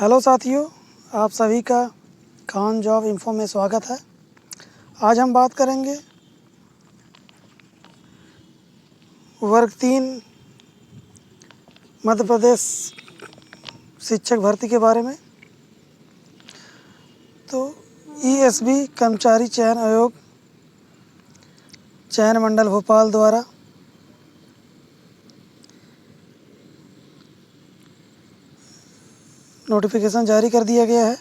Hello साथियों, आप सभी का खान जॉब इन्फो में स्वागत है। आज हम बात करेंगे वर्ग 3 मध्य प्रदेश शिक्षक भर्ती के बारे में। तो ईएसबी कर्मचारी चयन आयोग चयन मंडल भोपाल द्वारा नोटिफिकेशन जारी कर दिया गया है।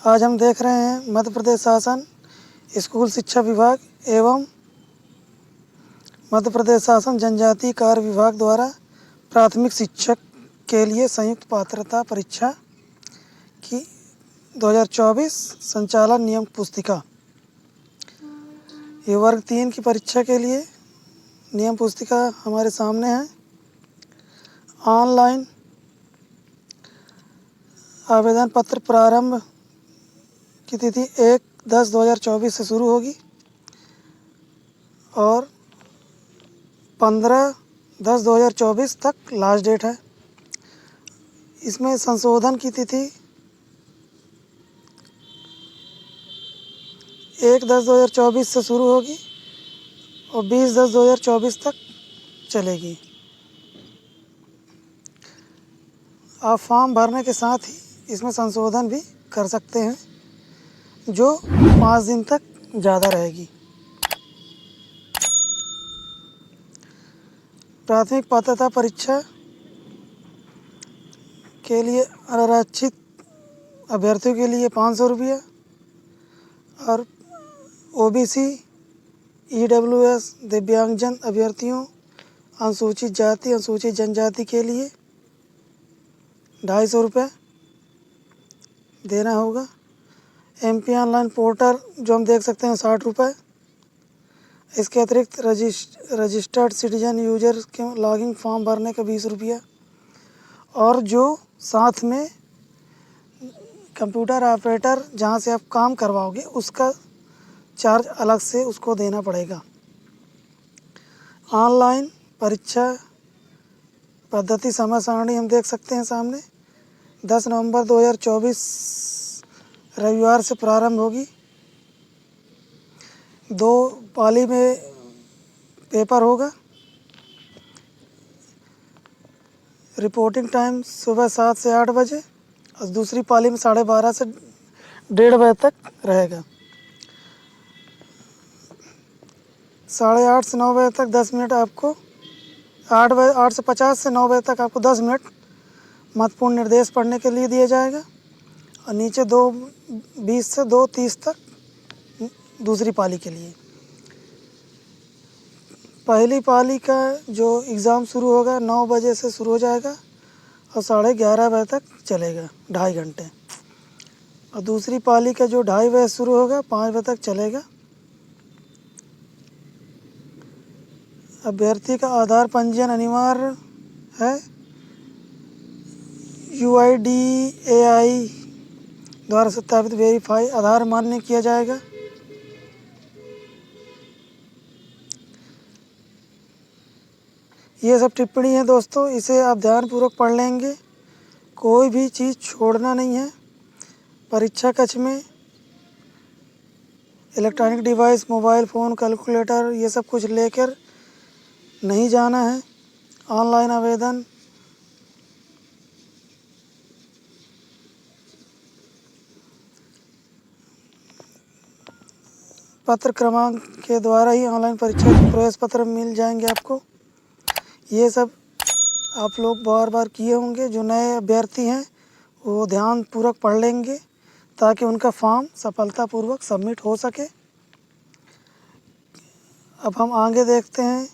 आज हम देख रहे हैं मध्य प्रदेश शासन स्कूल शिक्षा विभाग एवं मध्य प्रदेश शासन जनजातीय कार्य विभाग द्वारा प्राथमिक शिक्षक के लिए संयुक्त पात्रता परीक्षा की 2024 संचालन नियम पुस्तिका। ये वर्ग 3 की परीक्षा के लिए नियम पुस्तिका हमारे सामने है। ऑनलाइन आवेदन पत्र प्रारंभ की तिथि 1/10/2024 से शुरू होगी और 15/10/2024 तक लास्ट डेट है। इसमें संशोधन की तिथि 1/10/2024 से शुरू होगी और 20/10/2024 तक चलेगी। आप फॉर्म भरने के साथ ही इसमें संशोधन भी कर सकते हैं, जो 5 दिन तक ज़्यादा रहेगी। प्राथमिक पात्रता परीक्षा के लिए आरक्षित अभ्यर्थियों के लिए 500 रुपया और ओबीसी, ईडब्ल्यूएस, दिव्यांगजन अभ्यर्थियों, अनुसूचित जाति, अनुसूचित जनजाति के लिए 250 रुपये देना होगा। एमपी ऑनलाइन पोर्टल जो हम देख सकते हैं 60 रुपये। इसके अतिरिक्त रजिस्टर्ड सिटीजन यूजर के लॉगिन फॉर्म भरने का 20 रुपया और जो साथ में कंप्यूटर ऑपरेटर जहाँ से आप काम करवाओगे उसका चार्ज अलग से उसको देना पड़ेगा। ऑनलाइन परीक्षा पद्धति समय सारणी हम देख सकते हैं सामने। 10 नवंबर 2024 रविवार से प्रारंभ होगी। 2 पाली में पेपर होगा। रिपोर्टिंग टाइम सुबह 7 से 8 बजे और दूसरी पाली में 12:30 से 1:30 बजे तक रहेगा। 8:30 से 9 बजे तक 10 मिनट आपको 8:50 से 9 बजे तक आपको 10 मिनट महत्वपूर्ण निर्देश पढ़ने के लिए दिया जाएगा और नीचे 2:20 से 2:30 तक दूसरी पाली के लिए। पहली पाली का जो एग्ज़ाम शुरू होगा 9 बजे से शुरू हो जाएगा और 11:30 बजे तक चलेगा, 2.5 घंटे। और दूसरी पाली का जो 2:30 बजे शुरू होगा 5 बजे तक चलेगा। अभ्यर्थी का आधार पंजीयन अनिवार्य है। UIDAI द्वारा सत्यापित वेरीफाई आधार मान्य किया जाएगा। ये सब टिप्पणी है दोस्तों, इसे आप ध्यानपूर्वक पढ़ लेंगे। कोई भी चीज़ छोड़ना नहीं है। परीक्षा कक्ष में electronic device, mobile phone, calculator ये सब कुछ लेकर नहीं जाना है। ऑनलाइन आवेदन पत्र क्रमांक के द्वारा ही ऑनलाइन परीक्षा के प्रवेश पत्र मिल जाएंगे आपको। ये सब आप लोग बार बार किए होंगे। जो नए अभ्यर्थी हैं वो ध्यानपूर्वक पढ़ लेंगे ताकि उनका फॉर्म सफलतापूर्वक सबमिट हो सके। अब हम आगे देखते हैं।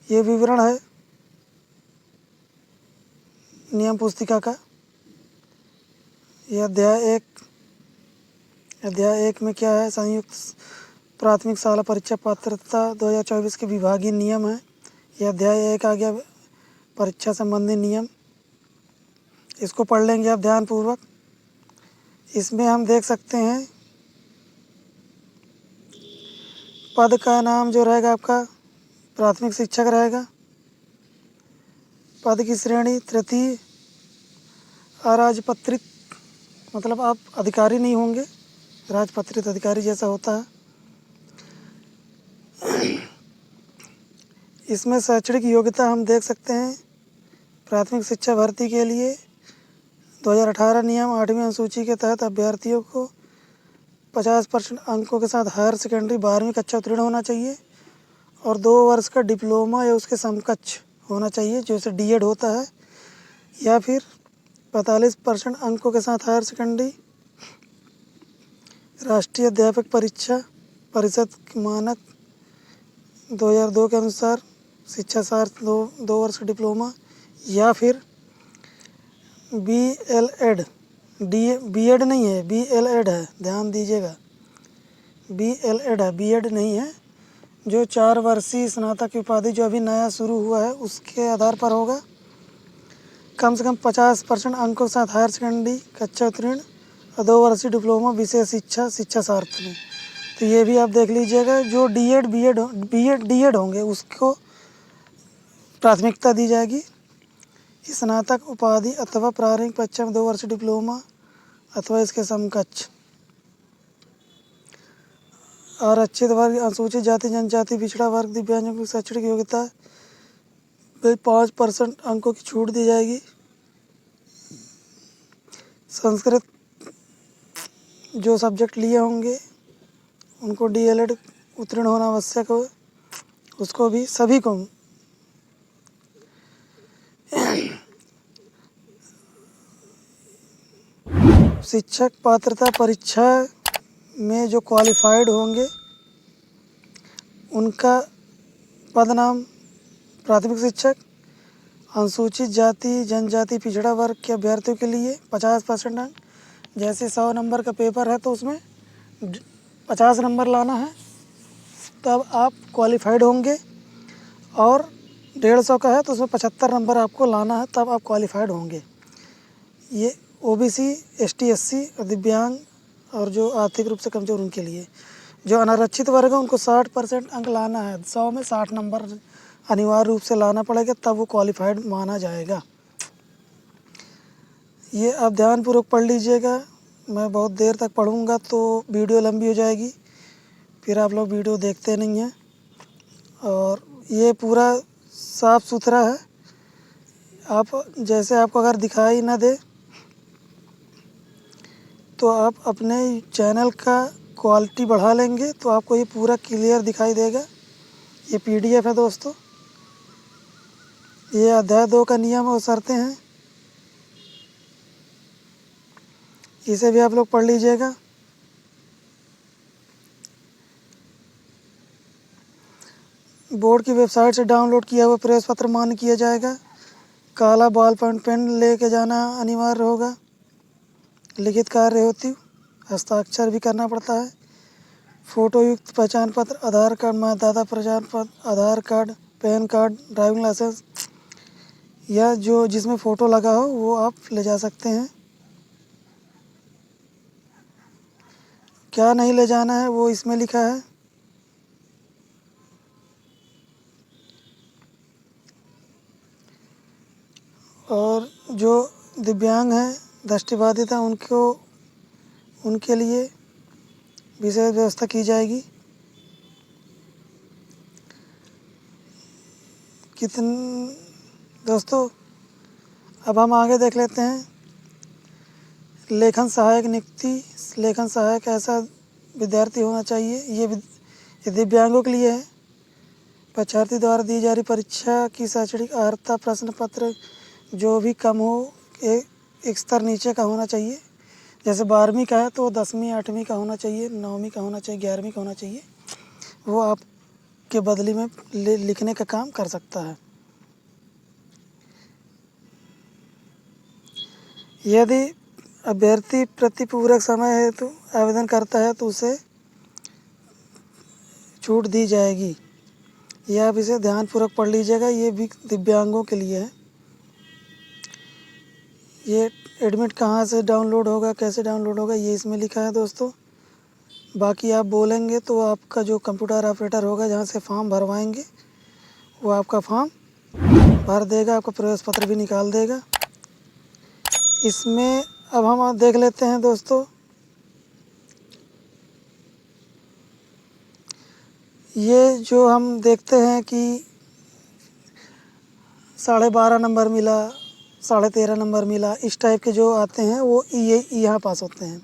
ये विवरण है नियम पुस्तिका का। यह अध्याय 1 में क्या है? संयुक्त प्राथमिक शाला परीक्षा पात्रता 2024 के विभागीय नियम है। यह अध्याय 1 आ गया, परीक्षा संबंधी नियम। इसको पढ़ लेंगे आप ध्यानपूर्वक। इसमें हम देख सकते हैं पद का नाम जो रहेगा आपका प्राथमिक शिक्षक रहेगा। पद की श्रेणी तृतीय। अराजपत्रित मतलब आप अधिकारी नहीं होंगे, राजपत्रित अधिकारी जैसा होता है। इसमें शैक्षणिक योग्यता हम देख सकते हैं। प्राथमिक शिक्षा भर्ती के लिए 2018 नियम 8वीं अनुसूची के तहत अभ्यर्थियों को 50% अंकों के साथ हायर सेकेंडरी 12वीं कक्षा उत्तीर्ण होना चाहिए और 2 वर्ष का डिप्लोमा या उसके समकक्ष होना चाहिए, जैसे डीएड होता है, या फिर 45% अंकों के साथ हायर सेकेंडरी राष्ट्रीय अध्यापक परीक्षा परिषद मानक 2002 के अनुसार शिक्षा सार 2 वर्ष का डिप्लोमा, या फिर BLED BEd नहीं है, BLED है, ध्यान दीजिएगा, BLED है, BEd नहीं है। जो 4 वर्षीय स्नातक की उपाधि जो अभी नया शुरू हुआ है उसके आधार पर होगा। कम से कम 50% अंकों के साथ हायर सेकेंडरी कक्षा उत्तीर्ण और 2 वर्षीय डिप्लोमा विशेष शिक्षा सार्थ में। तो ये भी आप देख लीजिएगा। जो डीएड होंगे उसको प्राथमिकता दी जाएगी। स्नातक उपाधि अथवा प्रारंभिक परीक्षा में 2 वर्ष डिप्लोमा अथवा इसके समकक्ष। आरक्षित वर्ग, अनुसूचित जाति जनजाति, पिछड़ा वर्ग, दिव्यांगों की शैक्षणिक योग्यता में 5% अंकों की छूट दी जाएगी। संस्कृत जो सब्जेक्ट लिए होंगे उनको DLED उत्तीर्ण होना आवश्यक हो, उसको भी सभी को। शिक्षक पात्रता परीक्षा में जो क्वालिफाइड होंगे उनका पद नाम प्राथमिक शिक्षक। अनुसूचित जाति जनजाति पिछड़ा वर्ग के अभ्यर्थियों के लिए 50% अंक, जैसे 100 नंबर का पेपर है तो उसमें 50 नंबर लाना है, तब आप क्वालिफाइड होंगे। और 150 का है तो उसमें 75 नंबर आपको लाना है, तब आप क्वालिफाइड होंगे। ये OBC, ST, SC और दिव्यांग और जो आर्थिक रूप से कमज़ोर उनके लिए। जो अनारक्षित वर्ग है उनको 60% अंक लाना है, 100 में 60 नंबर अनिवार्य रूप से लाना पड़ेगा, तब वो क्वालिफाइड माना जाएगा। ये आप ध्यानपूर्वक पढ़ लीजिएगा। मैं बहुत देर तक पढ़ूंगा तो वीडियो लंबी हो जाएगी, फिर आप लोग वीडियो देखते नहीं हैं। और ये पूरा साफ़ सुथरा है। आप जैसे आपको अगर दिखाई ना दे तो आप अपने चैनल का क्वालिटी बढ़ा लेंगे तो आपको ये पूरा क्लियर दिखाई देगा। ये PDF है दोस्तों। ये अध्याय 2 का नियम और शर्तें हैं, इसे भी आप लोग पढ़ लीजिएगा। बोर्ड की वेबसाइट से डाउनलोड किया हुआ प्रेस पत्र मान्य किया जाएगा। काला बॉल पेन लेके जाना अनिवार्य होगा। लिखित कार्य हेतु हस्ताक्षर भी करना पड़ता है। फ़ोटो युक्त पहचान पत्र, आधार कार्ड, मतदाता पहचान पत्र, Aadhaar card, PAN card, driving licence या जो जिसमें फ़ोटो लगा हो वो आप ले जा सकते हैं। क्या नहीं ले जाना है वो इसमें लिखा है। और जो दिव्यांग हैं, दृष्टिबाधित हैं, उनके लिए विशेष व्यवस्था की जाएगी। दोस्तों अब हम आगे देख लेते हैं। लेखन सहायक नियुक्ति। लेखन सहायक ऐसा विद्यार्थी होना चाहिए, ये दिव्यांगों के लिए है। परीक्षार्थी द्वारा दी जा रही परीक्षा की शैक्षणिक अर्हता प्रश्न पत्र जो भी कम हो, एक स्तर नीचे का होना चाहिए। जैसे 12वीं का है तो 10वीं 8वीं का होना चाहिए, 9वीं का होना चाहिए, 11वीं का होना चाहिए। वो आपके बदली में लिखने का काम कर सकता है। यदि अभ्यर्थी प्रतिपूरक समय हेतु आवेदन करता है तो उसे छूट दी जाएगी। ये आप इसे ध्यानपूर्वक पढ़ लीजिएगा। ये भी दिव्यांगों के लिए है। ये एडमिट कहाँ से डाउनलोड होगा, कैसे डाउनलोड होगा, ये इसमें लिखा है दोस्तों। बाकी आप बोलेंगे तो आपका जो कंप्यूटर ऑपरेटर होगा जहाँ से फॉर्म भरवाएंगे वो आपका फॉर्म भर देगा, आपका प्रवेश पत्र भी निकाल देगा। इसमें अब हम देख लेते हैं दोस्तों, ये जो हम देखते हैं कि 12.5 नंबर मिला, 13.5 नंबर मिला, इस टाइप के जो आते हैं वो ये यहाँ पास होते हैं।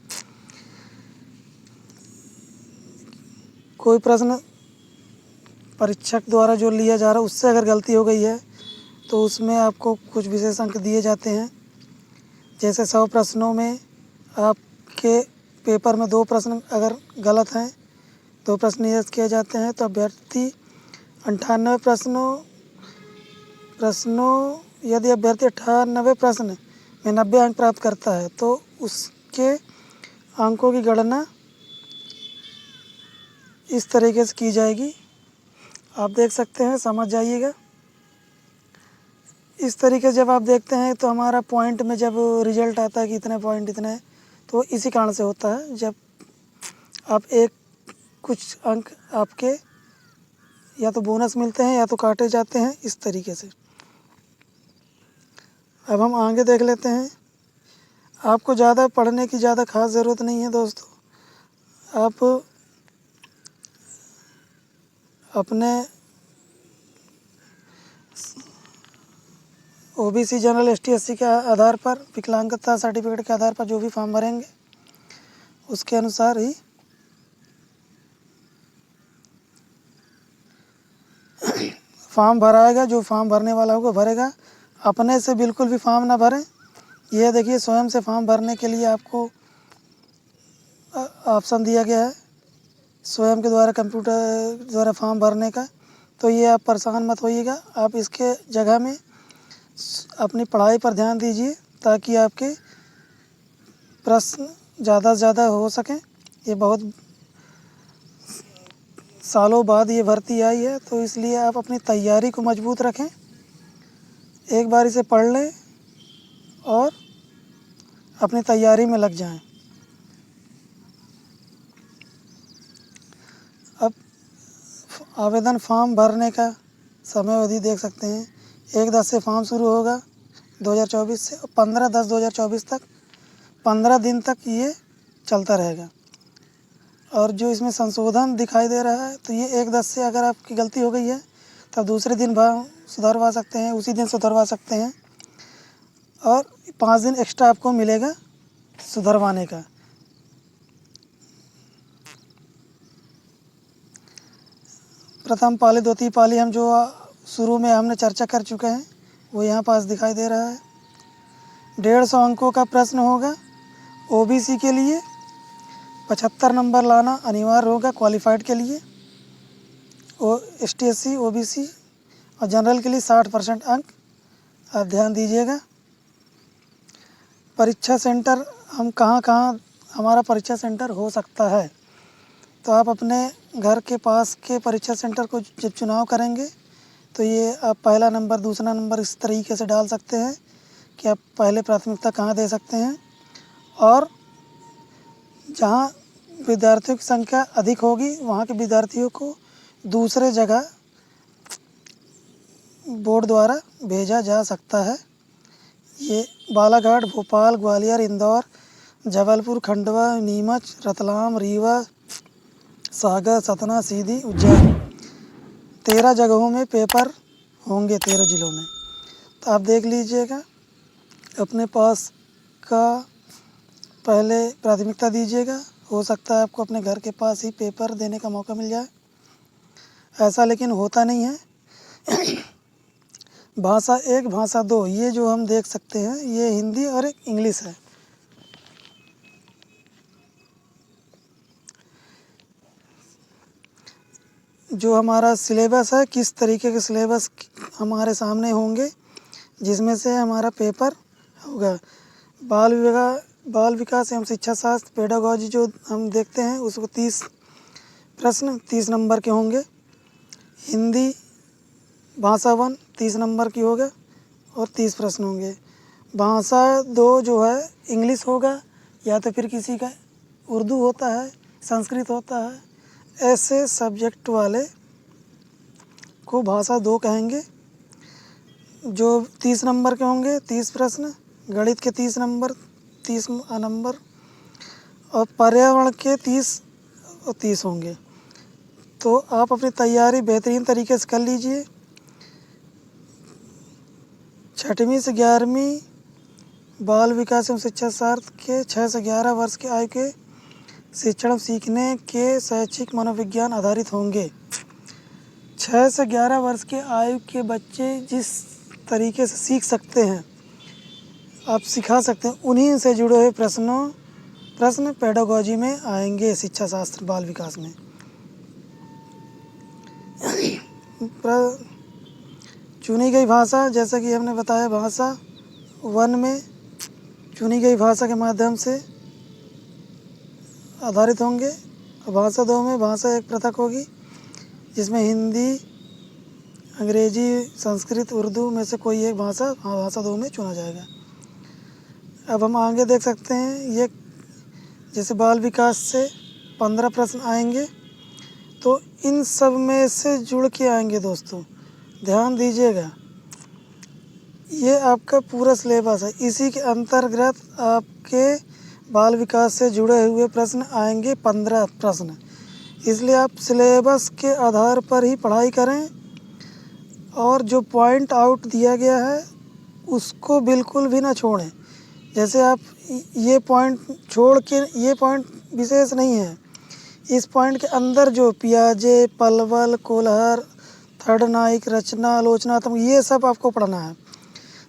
कोई प्रश्न परीक्षक द्वारा जो लिया जा रहा है उससे अगर गलती हो गई है तो उसमें आपको कुछ विशेष अंक दिए जाते हैं। जैसे 100 प्रश्नों में आपके पेपर में 2 प्रश्न अगर गलत हैं, 2 प्रश्न निरस्त किए जाते हैं, तो अभ्यर्थी 98 प्रश्नों यदि अभ्यर्थी 98 प्रश्न में 90 अंक प्राप्त करता है तो उसके अंकों की गणना इस तरीके से की जाएगी। आप देख सकते हैं, समझ जाइएगा। इस तरीके से जब आप देखते हैं तो हमारा पॉइंट में जब रिजल्ट आता है कि इतने पॉइंट इतने, तो इसी कारण से होता है जब आप कुछ अंक आपके या तो बोनस मिलते हैं या तो काटे जाते हैं, इस तरीके से। अब हम आगे देख लेते हैं। आपको ज़्यादा पढ़ने की ज़्यादा ख़ास ज़रूरत नहीं है दोस्तों। आप अपने ओबीसी जनरल एसटी एससी के आधार पर, विकलांगता सर्टिफिकेट के आधार पर जो भी फॉर्म भरेंगे उसके अनुसार ही फॉर्म भराएगा। जो फॉर्म भरने वाला होगा भरेगा। अपने से बिल्कुल भी फॉर्म ना भरें। यह देखिए, स्वयं से फॉर्म भरने के लिए आपको ऑप्शन दिया गया है स्वयं के द्वारा, कंप्यूटर द्वारा फॉर्म भरने का। तो ये आप परेशान मत होइएगा। आप इसके जगह में अपनी पढ़ाई पर ध्यान दीजिए ताकि आपके प्रश्न ज़्यादा से ज़्यादा हो सकें। ये बहुत सालों बाद ये भर्ती आई है, तो इसलिए आप अपनी तैयारी को मजबूत रखें। एक बार इसे पढ़ लें और अपनी तैयारी में लग जाएं। अब आवेदन फॉर्म भरने का समय अवधि देख सकते हैं। 1/10 से फॉर्म शुरू होगा 2024 से, 15/10/2024 तक 15 दिन तक ये चलता रहेगा। और जो इसमें संशोधन दिखाई दे रहा है, तो ये 1/10 से अगर आपकी गलती हो गई है तब दूसरे दिन सुधरवा सकते हैं, उसी दिन सुधरवा सकते हैं। और 5 दिन एक्स्ट्रा आपको मिलेगा सुधरवाने का। प्रथम पाली, द्वितीय पाली हम जो शुरू में हमने चर्चा कर चुके हैं वो यहाँ पास दिखाई दे रहा है। 150 अंकों का प्रश्न होगा। ओबीसी के लिए 75 नंबर लाना अनिवार्य होगा क्वालिफाइड के लिए। एसटी एससी ओबीसी और जनरल के लिए 60% अंक। आप ध्यान दीजिएगा। परीक्षा सेंटर हम कहाँ हमारा परीक्षा सेंटर हो सकता है, तो आप अपने घर के पास के परीक्षा सेंटर को जब चुनाव करेंगे तो ये आप पहला नंबर, दूसरा नंबर इस तरीके से डाल सकते हैं कि आप पहले प्राथमिकता कहाँ दे सकते हैं। और जहाँ विद्यार्थियों की संख्या अधिक होगी वहाँ के विद्यार्थियों को दूसरे जगह बोर्ड द्वारा भेजा जा सकता है। ये बालाघाट, भोपाल, ग्वालियर, इंदौर, जबलपुर, खंडवा, नीमच, रतलाम, रीवा, सागर, सतना, सीधी, उज्जैन, 13 जगहों में पेपर होंगे, 13 ज़िलों में। तो आप देख लीजिएगा, अपने पास का पहले प्राथमिकता दीजिएगा। हो सकता है आपको अपने घर के पास ही पेपर देने का मौका मिल जाए, ऐसा लेकिन होता नहीं है। भाषा 1, भाषा 2 ये जो हम देख सकते हैं ये हिंदी और एक इंग्लिश है। जो हमारा सिलेबस है, किस तरीके के सिलेबस हमारे सामने होंगे जिसमें से हमारा पेपर होगा। बाल विकास एवं शिक्षा शास्त्र पेडागॉजी जो हम देखते हैं उसको 30 प्रश्न 30 नंबर के होंगे। हिंदी भाषा 1 30 नंबर की होगा और 30 प्रश्न होंगे। भाषा 2 जो है इंग्लिश होगा या तो फिर किसी का उर्दू होता है संस्कृत होता है। ऐसे सब्जेक्ट वाले को भाषा 2 कहेंगे। जो 30 नंबर के होंगे, 30 प्रश्न, गणित के 30 नंबर और पर्यावरण के 30 होंगे। तो आप अपनी तैयारी बेहतरीन तरीके से कर लीजिए। 6वीं से 11वीं बाल विकास एवं शिक्षा शास्त्र के 6 से 11 वर्ष की आयु के शिक्षण सीखने के शैक्षिक मनोविज्ञान आधारित होंगे। 6 से 11 वर्ष के आयु के बच्चे जिस तरीके से सीख सकते हैं, आप सिखा सकते हैं, उन्हीं से जुड़े हुए प्रश्न पेडागोजी में आएंगे, शिक्षा शास्त्र बाल विकास में। चुनी गई भाषा, जैसा कि हमने बताया, भाषा 1 में चुनी गई भाषा के माध्यम से आधारित होंगे। और भाषा 2 में भाषा एक पृथक होगी, जिसमें हिंदी, अंग्रेजी, संस्कृत, उर्दू में से कोई एक भाषा भाषा 2 में चुना जाएगा। अब हम आगे देख सकते हैं, ये जैसे बाल विकास से 15 प्रश्न आएंगे, तो इन सब में से जुड़ के आएंगे। दोस्तों ध्यान दीजिएगा, ये आपका पूरा सिलेबस है। इसी के अंतर्गत आपके बाल विकास से जुड़े हुए प्रश्न आएंगे 15 प्रश्न। इसलिए आप सिलेबस के आधार पर ही पढ़ाई करें और जो पॉइंट आउट दिया गया है उसको बिल्कुल भी ना छोड़ें। जैसे आप ये पॉइंट छोड़ के, ये पॉइंट विशेष नहीं है, इस पॉइंट के अंदर जो पियाजे, पलवल, कोलहर, थर्डनाइक, रचना, आलोचनात्मक, ये सब आपको पढ़ना है।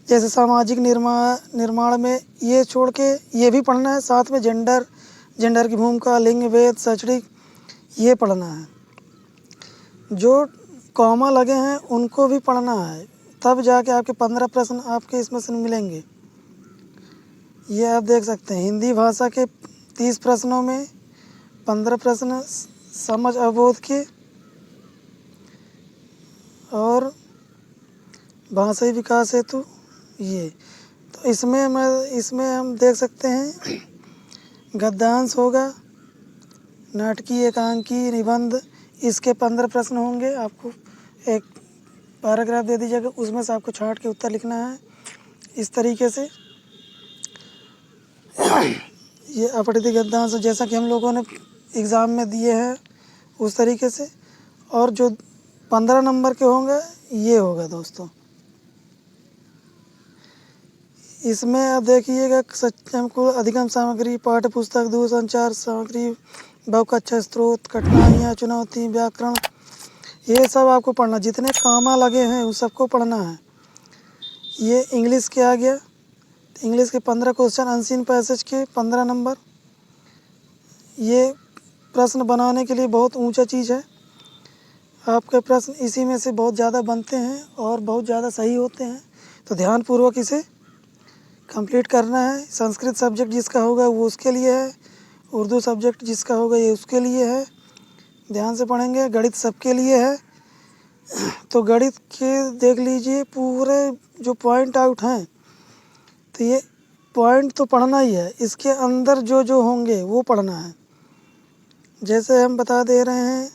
जैसे सामाजिक निर्माण में ये छोड़ के ये भी पढ़ना है। साथ में जेंडर की भूमिका, लिंग भेद, शैक्षणिक, ये पढ़ना है। जो कॉमा लगे हैं उनको भी पढ़ना है, तब जाके आपके 15 प्रश्न आपके इसमें से मिलेंगे। ये आप देख सकते हैं, हिंदी भाषा के 30 प्रश्नों में 15 प्रश्न समझ अवबोध के और भाषाई विकास हेतु ये। तो इसमें हम देख सकते हैं गद्यांश होगा, नाटकीय, एकांकी, निबंध, इसके 15 प्रश्न होंगे। आपको एक पैराग्राफ दे दीजिएगा, उसमें से आपको छांट के उत्तर लिखना है इस तरीके से। ये अपठित गद्यांश जैसा कि हम लोगों ने एग्ज़ाम में दिए हैं उस तरीके से। और जो 15 नंबर के होंगे ये होगा दोस्तों। इसमें आप देखिएगा, हमको अधिगम सामग्री, पाठ्य पुस्तक, दूरसंचार सामग्री, बहुकक्षा स्रोत, कठिनाइयाँ, चुनौती, व्याकरण, ये सब आपको पढ़ना। जितने कामा लगे हैं उन सबको पढ़ना है। ये इंग्लिश के आ गया, इंग्लिश के 15 क्वेश्चन, अनसीन पैसेज के 15 नंबर। ये प्रश्न बनाने के लिए बहुत ऊंचा चीज़ है। आपके प्रश्न इसी में से बहुत ज़्यादा बनते हैं और बहुत ज़्यादा सही होते हैं, तो ध्यानपूर्वक इसे कंप्लीट करना है। संस्कृत सब्जेक्ट जिसका होगा वो उसके लिए है, उर्दू सब्जेक्ट जिसका होगा ये उसके लिए है, ध्यान से पढ़ेंगे। गणित सबके लिए है, तो गणित के देख लीजिए पूरे जो पॉइंट आउट हैं, तो ये पॉइंट तो पढ़ना ही है, इसके अंदर जो जो होंगे वो पढ़ना है। जैसे हम बता दे रहे हैं,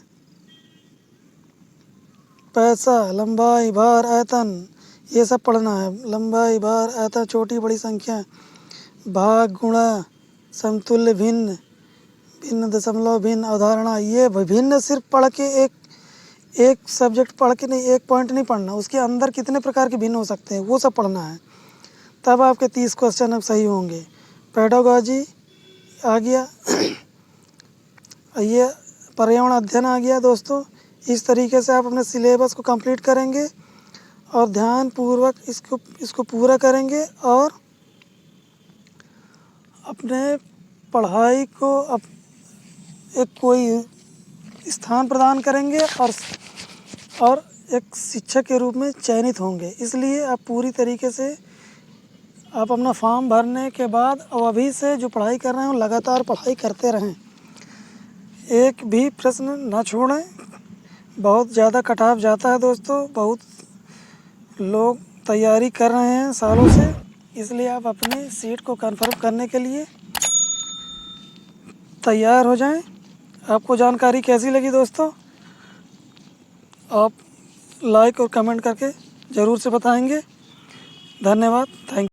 पैसा, लंबाई, भार, आयतन, ये सब पढ़ना है। लंबाई, भार, आयतन, छोटी बड़ी संख्या, भाग, गुणा, समतुल्य, भिन्न, भिन्न, दशमलव, भिन्न, अवधारणा, ये विभिन्न सिर्फ पढ़ के एक सब्जेक्ट पढ़ के नहीं, एक पॉइंट नहीं पढ़ना, उसके अंदर कितने प्रकार के भिन्न हो सकते हैं वो सब पढ़ना है। तब आपके 30 क्वेश्चन अब सही होंगे। पेडागोजी आ गया, ये पर्यावरण अध्ययन आ गया दोस्तों। इस तरीके से आप अपने सिलेबस को कंप्लीट करेंगे और ध्यानपूर्वक इसको पूरा करेंगे और अपने पढ़ाई को एक कोई स्थान प्रदान करेंगे और एक शिक्षक के रूप में चयनित होंगे। इसलिए आप पूरी तरीके से आप अपना फॉर्म भरने के बाद अब अभी से जो पढ़ाई कर रहे हैं लगातार पढ़ाई करते रहें, एक भी प्रश्न ना छोड़ें। बहुत ज़्यादा कट ऑफ जाता है दोस्तों, बहुत लोग तैयारी कर रहे हैं सालों से, इसलिए आप अपनी सीट को कंफर्म करने के लिए तैयार हो जाएं आपको जानकारी कैसी लगी दोस्तों? आप लाइक और कमेंट करके ज़रूर से बताएंगे। धन्यवाद। थैंक